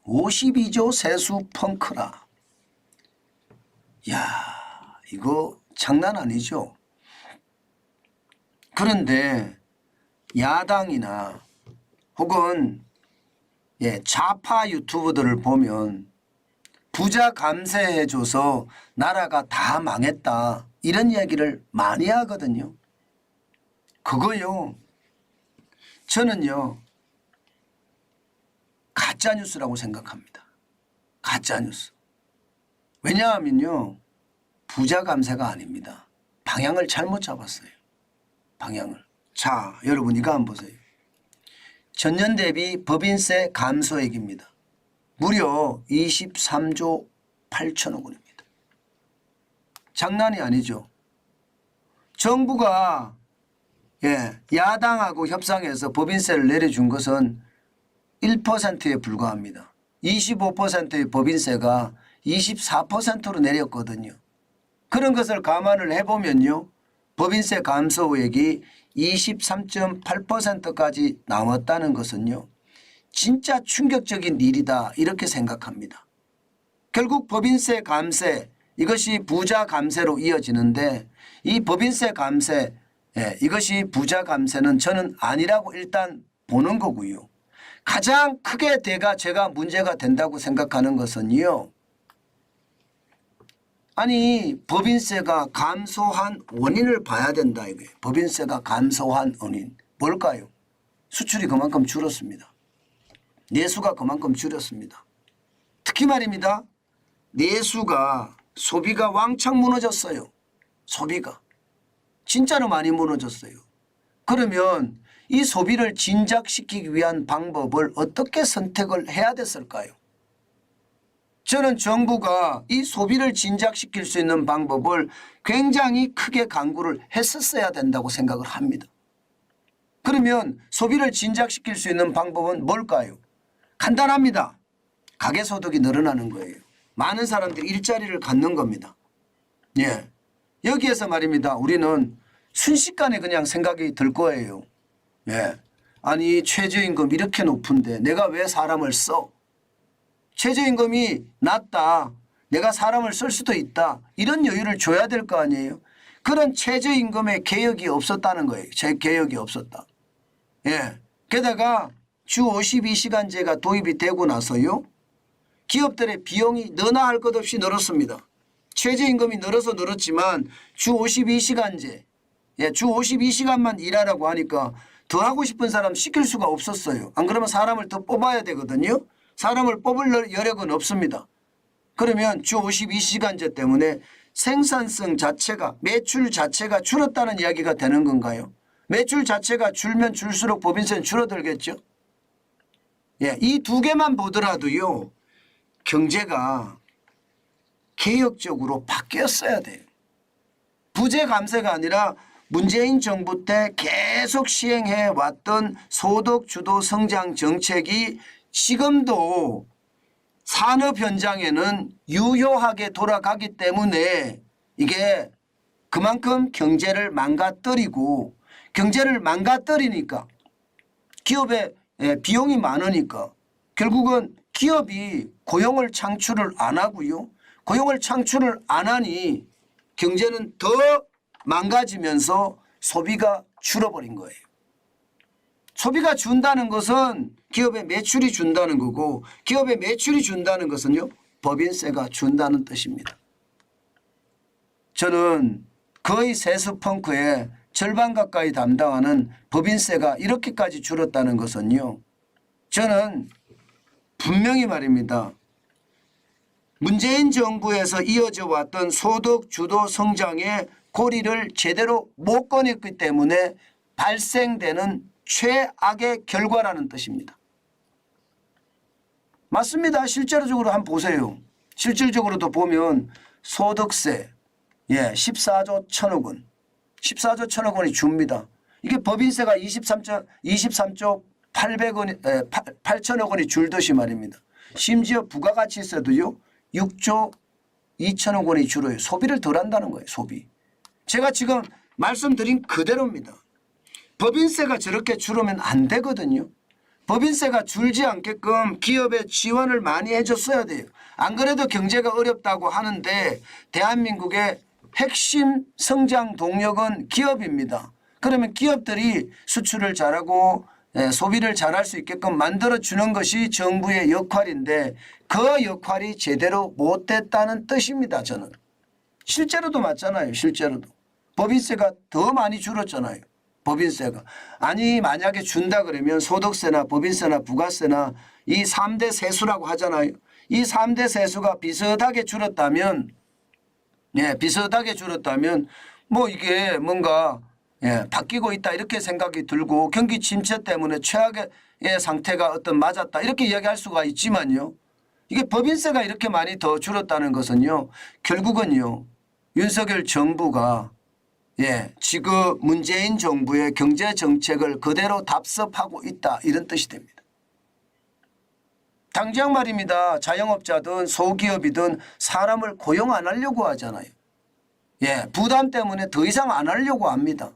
52조 세수 펑크라. 야, 이거 장난 아니죠. 그런데 야당이나 혹은 좌파 유튜브들을 보면 부자 감세해줘서 나라가 다 망했다 이런 이야기를 많이 하거든요. 그거요, 저는요 가짜뉴스라고 생각합니다. 가짜뉴스. 왜냐하면요, 부자 감세가 아닙니다. 방향을 잘못 잡았어요. 방향을. 자, 여러분 이거 한번 보세요. 전년 대비 법인세 감소액입니다. 무려 23조 8천억 원입니다. 장난이 아니죠. 정부가 야당하고 협상해서 법인세를 내려준 것은 1%에 불과합니다. 25%의 법인세가 24%로 내렸거든요. 그런 것을 감안을 해보면요, 법인세 감소액이 23.8%까지 나왔다는 것은요, 진짜 충격적인 일이다 이렇게 생각합니다. 결국 법인세 감세, 이것이 부자 감세로 이어지는데 이 법인세 감세, 이것이 부자 감세는 저는 아니라고 일단 보는 거고요. 가장 크게 제가 문제가 된다고 생각하는 것은요, 아니 법인세가 감소한 원인을 봐야 된다 이거예요. 법인세가 감소한 원인 뭘까요? 수출이 그만큼 줄었습니다. 내수가 그만큼 줄였습니다. 특히 말입니다, 내수가, 소비가 왕창 무너졌어요. 소비가 진짜로 많이 무너졌어요. 그러면 이 소비를 진작시키기 위한 방법을 어떻게 선택을 해야 됐을까요? 저는 정부가 이 소비를 진작시킬 수 있는 방법을 굉장히 크게 강구를 했었어야 된다고 생각을 합니다. 그러면 소비를 진작시킬 수 있는 방법은 뭘까요? 간단합니다. 가계소득이 늘어나는 거예요. 많은 사람들이 일자리를 갖는 겁니다. 여기에서 말입니다, 우리는 순식간에 그냥 생각이 들 거예요. 아니 최저임금 이렇게 높은데 내가 왜 사람을 써? 최저임금이 낮다, 내가 사람을 쓸 수도 있다, 이런 여유를 줘야 될 거 아니에요. 그런 최저임금의 개혁이 없었다는 거예요. 개혁이 없었다. 게다가 주 52시간제가 도입이 되고 나서요, 기업들의 비용이 너나 할 것 없이 늘었습니다. 최저임금이 늘었지만 주 52시간제, 주 52시간만 일하라고 하니까 더 하고 싶은 사람 시킬 수가 없었어요. 안 그러면 사람을 더 뽑아야 되거든요. 사람을 뽑을 여력은 없습니다. 그러면 주 52시간제 때문에 생산성 자체가, 매출 자체가 줄었다는 이야기가 되는 건가요? 매출 자체가 줄면 줄수록 법인세는 줄어들겠죠. 이 두 개만 보더라도요, 경제가 개혁적으로 바뀌었어야 돼요. 부재 감세가 아니라 문재인 정부 때 계속 시행해 왔던 소득 주도 성장 정책이 지금도 산업 현장에는 유효하게 돌아가기 때문에 이게 그만큼 경제를 망가뜨리고, 경제를 망가뜨리니까 기업의 비용이 많으니까 결국은 기업이 고용을 창출을 안 하고요, 고용을 창출을 안 하니 경제는 더 망가지면서 소비가 줄어버린 거예요. 소비가 준다는 것은 기업의 매출이 준다는 거고, 기업의 매출이 준다는 것은요, 법인세가 준다는 뜻입니다. 저는 거의 세수 펑크의 절반 가까이 담당하는 법인세가 이렇게까지 줄었다는 것은요, 저는 분명히 말입니다, 문재인 정부에서 이어져 왔던 소득 주도 성장의 고리를 제대로 못 꺼냈기 때문에 발생되는 최악의 결과라는 뜻입니다. 맞습니다. 실제적으로 한번 보세요. 실질적으로도 보면 소득세 14조 1천억 원, 14조 1천억 원이 줍니다. 이게 법인세가 23조 8천억 원이 줄듯이 말입니다. 심지어 부가가치세도요 6조 2천억 원이 줄어요. 소비를 덜 한다는 거예요. 소비. 제가 지금 말씀드린 그대로입니다. 법인세가 저렇게 줄으면 안 되거든요. 법인세가 줄지 않게끔 기업에 지원을 많이 해줬어야 돼요. 안 그래도 경제가 어렵다고 하는데 대한민국의 핵심 성장 동력은 기업입니다. 그러면 기업들이 수출을 잘하고 소비를 잘할 수 있게끔 만들어주는 것이 정부의 역할인데 그 역할이 제대로 못됐다는 뜻입니다. 저는. 실제로도 맞잖아요. 실제로도. 법인세가 더 많이 줄었잖아요. 법인세가. 아니 만약에 준다 그러면 소득세나 법인세나 부가세나 이 3대 세수라고 하잖아요. 이 3대 세수가 비슷하게 줄었다면 비슷하게 줄었다면 뭐 이게 뭔가 바뀌고 있다 이렇게 생각이 들고 경기 침체 때문에 최악의 상태가 어떤 맞았다 이렇게 이야기할 수가 있지만요. 이게 법인세가 이렇게 많이 더 줄었다는 것은요. 결국은요. 윤석열 정부가 지금 문재인 정부의 경제정책을 그대로 답습하고 있다 이런 뜻이 됩니다. 당장 말입니다. 자영업자든 소기업이든 사람을 고용 안 하려고 하잖아요. 부담 때문에 더 이상 안 하려고 합니다.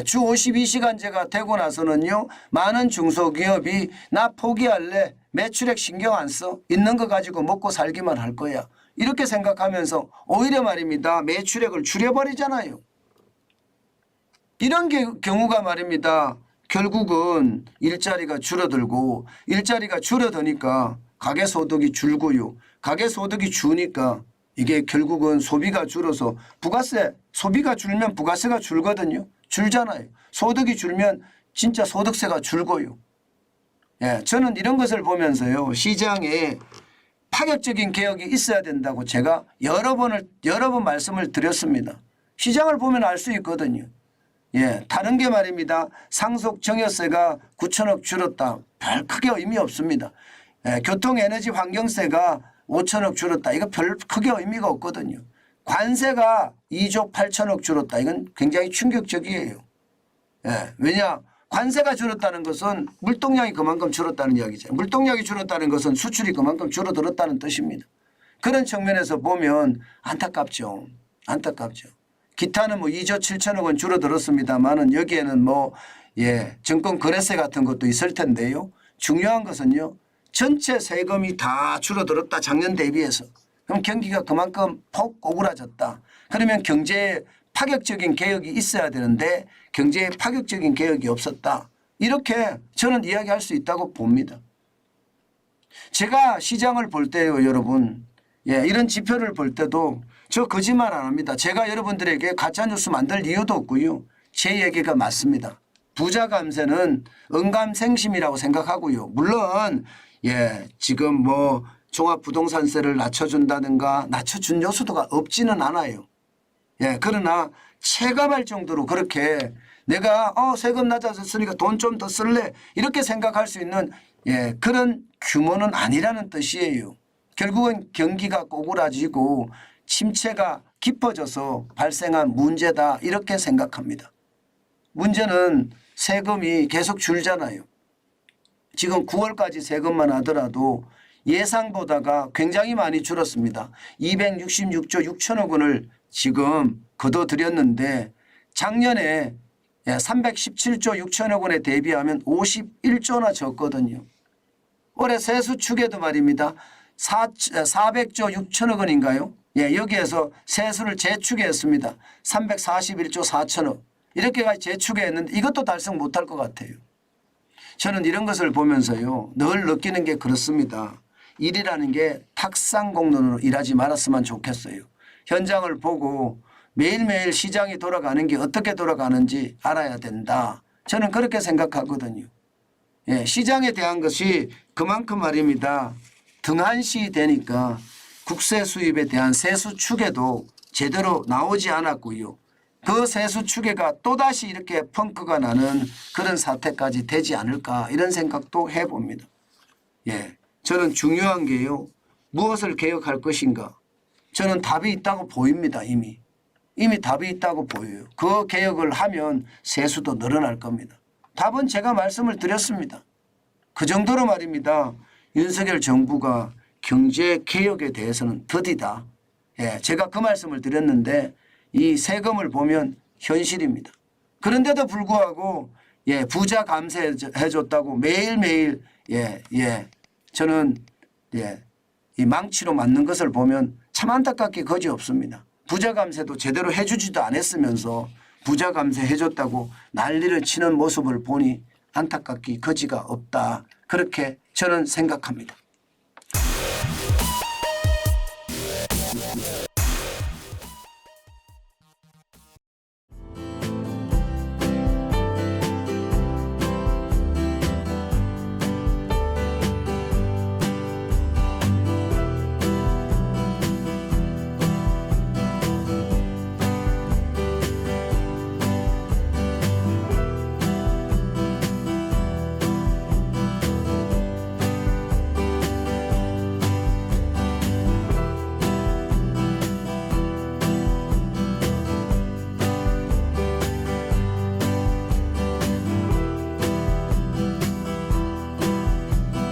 주 52시간제가 되고 나서는요. 많은 중소기업이 나 포기할래. 매출액 신경 안 써. 있는 거 가지고 먹고 살기만 할 거야. 이렇게 생각하면서 오히려 말입니다. 매출액을 줄여버리잖아요. 이런 경우가 말입니다. 결국은 일자리가 줄어들고 일자리가 줄어드니까 가계소득이 줄고요. 가계소득이 주니까 이게 결국은 소비가 줄어서 부가세 소비가 줄면 부가세가 줄거든요. 줄잖아요. 소득이 줄면 진짜 소득세가 줄고요. 저는 이런 것을 보면서요. 시장에 파격적인 개혁이 있어야 된다고 제가 여러 번 말씀을 드렸습니다. 시장을 보면 알 수 있거든요. 다른 게 말입니다. 상속 증여세가 9천억 줄었다. 별 크게 의미 없습니다. 교통 에너지 환경세가 5천억 줄었다. 이거 별 크게 의미가 없거든요. 관세가 2조 8천억 줄었다. 이건 굉장히 충격적이에요. 왜냐? 관세가 줄었다는 것은 물동량이 그만큼 줄었다는 이야기죠. 물동량이 줄었다는 것은 수출이 그만큼 줄어들었다는 뜻입니다. 그런 측면에서 보면 안타깝죠. 안타깝죠. 기타는 뭐 2조 7천억 원 줄어들었습니다만은 여기에는 정권 거래세 같은 것도 있을 텐데요. 중요한 것은요. 전체 세금이 다 줄어들었다. 작년 대비해서. 그럼 경기가 그만큼 폭 오그라졌다. 그러면 경제에 파격적인 개혁이 있어야 되는데 경제에 파격적인 개혁이 없었다. 이렇게 저는 이야기할 수 있다고 봅니다. 제가 시장을 볼 때요. 여러분. 이런 지표를 볼 때도 저 거짓말 안 합니다. 제가 여러분들에게 가짜뉴스 만들 이유도 없고요. 제 얘기가 맞습니다. 부자 감세는 언감생심이라고 생각하고요. 물론 지금 뭐 종합부동산세를 낮춰준다든가 낮춰준 요소가 없지는 않아요. 그러나 체감할 정도로 그렇게 내가 세금 낮아졌으니까 돈 좀 더 쓸래 이렇게 생각할 수 있는 그런 규모는 아니라는 뜻이에요. 결국은 경기가 꼬그라지고 침체가 깊어져서 발생한 문제다 이렇게 생각합니다. 문제는 세금이 계속 줄잖아요. 지금 9월까지 세금만 하더라도 예상보다가 굉장히 많이 줄었습니다. 266조 6천억 원을 지금 거둬들였는데 작년에 317조 6천억 원에 대비하면 51조나 적거든요. 올해 세수 축에도 말입니다. 400조 6천억 원인가요? 여기에서 세수를 재추계했습니다. 341조 4천억. 이렇게까지 재추계했는데 이것도 달성 못할 것 같아요. 저는 이런 것을 보면서요. 늘 느끼는 게 그렇습니다. 일이라는 게 탁상공론으로 일하지 말았으면 좋겠어요. 현장을 보고 매일매일 시장이 돌아가는 게 어떻게 돌아가는지 알아야 된다. 저는 그렇게 생각하거든요. 시장에 대한 것이 그만큼 말입니다. 등한시 되니까 국세 수입에 대한 세수 추계도 제대로 나오지 않았고요. 그 세수 추계가 또다시 이렇게 펑크가 나는 그런 사태까지 되지 않을까 이런 생각도 해봅니다. 저는 중요한 게요. 무엇을 개혁할 것인가. 저는 답이 있다고 보입니다. 이미 답이 있다고 보여요. 그 개혁을 하면 세수도 늘어날 겁니다. 답은 제가 말씀을 드렸습니다. 그 정도로 말입니다. 윤석열 정부가 경제 개혁에 대해서는 더디다. 제가 그 말씀을 드렸는데 이 세금을 보면 현실입니다. 그런데도 불구하고 예, 부자 감세해줬다고 매일매일 저는 이 망치로 맞는 것을 보면 참 안타깝게 거지 없습니다. 부자 감세도 제대로 해주지도 않았으면서 부자 감세해줬다고 난리를 치는 모습을 보니 안타깝게 거지가 없다. 그렇게 저는 생각합니다.